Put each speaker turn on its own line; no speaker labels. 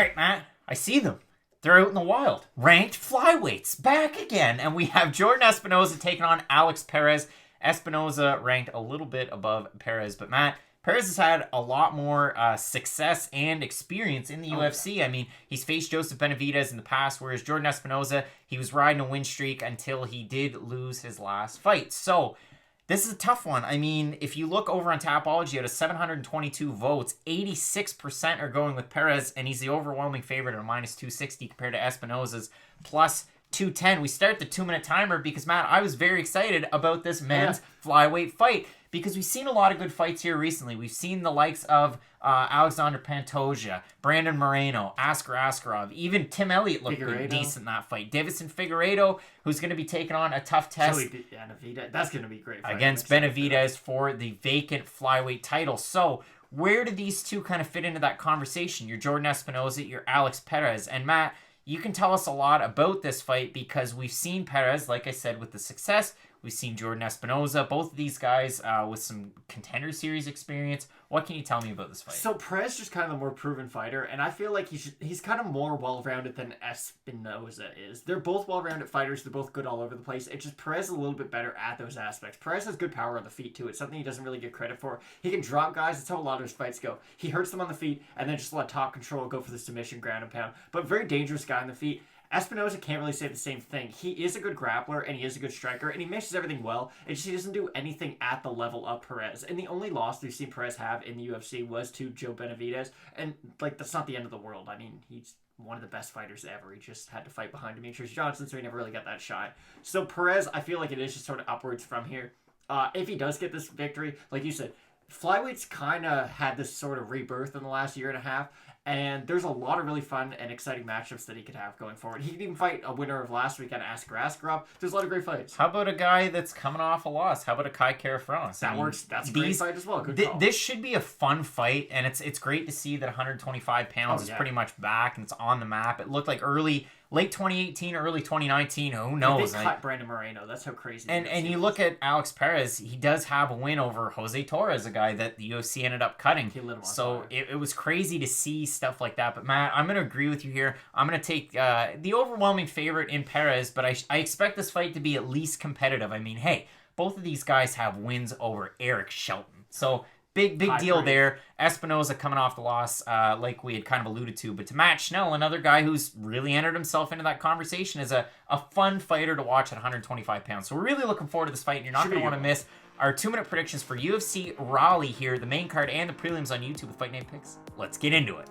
All right, Matt, I see them. They're out in the wild. Ranked flyweights back again. And we have Jordan Espinosa taking on Alex Perez. Espinosa ranked a little bit above Perez. But Matt, Perez has had a lot more success and experience in the UFC. Yeah. I mean, he's faced Joseph Benavidez in the past, whereas Jordan Espinosa, he was riding a win streak until he did lose his last fight. So this is a tough one. I mean, if you look over on Tapology, out of 722 votes, 86% are going with Perez, and he's the overwhelming favorite at minus 260 compared to Espinosa's plus 210. We start the 2-minute timer because, Matt, I was very excited about this men's flyweight fight because we've seen a lot of good fights here recently. We've seen the likes of Alexander Pantoja, Brandon Moreno, Askar Askarov, even Tim Elliott looked decent in that fight. Davison Figueiredo, who's going to be taking on a tough test.
That's going to be great fight
against Benavidez for the vacant flyweight title. So where do these two kind of fit into that conversation? You're Jordan Espinosa, you're Alex Perez. And Matt, you can tell us a lot about this fight because we've seen Perez, like I said, with the success. We've seen Jordan Espinosa, both of these guys with some contender series experience. What can you tell me about this fight?
So Perez is just kind of the more proven fighter, and I feel like he's kind of more well-rounded than Espinosa is. They're both well-rounded fighters. They're both good all over the place. It's just Perez is a little bit better at those aspects. Perez has good power on the feet, too. It's something he doesn't really get credit for. He can drop guys. That's how a lot of his fights go. He hurts them on the feet, and then just let top control go for the submission, ground and pound. But very dangerous guy on the feet. Espinosa can't really say the same thing. He is a good grappler, and he is a good striker, and he mixes everything well. It's just he doesn't do anything at the level of Perez. And the only loss we've seen Perez have in the UFC was to Joe Benavidez. And, that's not the end of the world. I mean, he's one of the best fighters ever. He just had to fight behind Demetrius Johnson, so he never really got that shot. So Perez, I feel like it is just sort of upwards from here. If he does get this victory, like you said, flyweights kind of had this sort of rebirth in the last year and a half. And there's a lot of really fun and exciting matchups that he could have going forward. He could even fight a winner of last weekend, Askar Askarov. There's a lot of great fights.
How about a guy that's coming off a loss? How about a Kai Kara-France?
That works. That's a great fight as well. Good call.
This should be a fun fight, and it's great to see that 125 pounds is pretty much back and it's on the map. It looked like late 2018, early 2019. Who knows?
They cut Brandon Moreno. That's how crazy.
And you look at Alex Perez. He does have a win over Jose Torres, a guy that the UFC ended up cutting.
He lit him on
so
fire.
it was crazy to see stuff like that. But Matt, I'm going to agree with you here. I'm going to take the overwhelming favorite in Perez, but I expect this fight to be at least competitive. I mean, hey, both of these guys have wins over Eric Shelton. So big deal there. Espinosa coming off the loss, like we had kind of alluded to. But to Matt Schnell, another guy who's really entered himself into that conversation, is a fun fighter to watch at 125 pounds. So we're really looking forward to this fight, and you're not going to want to miss our 2-minute predictions for UFC Raleigh here, the main card and the prelims on YouTube with Fight Night Picks. Let's get into it.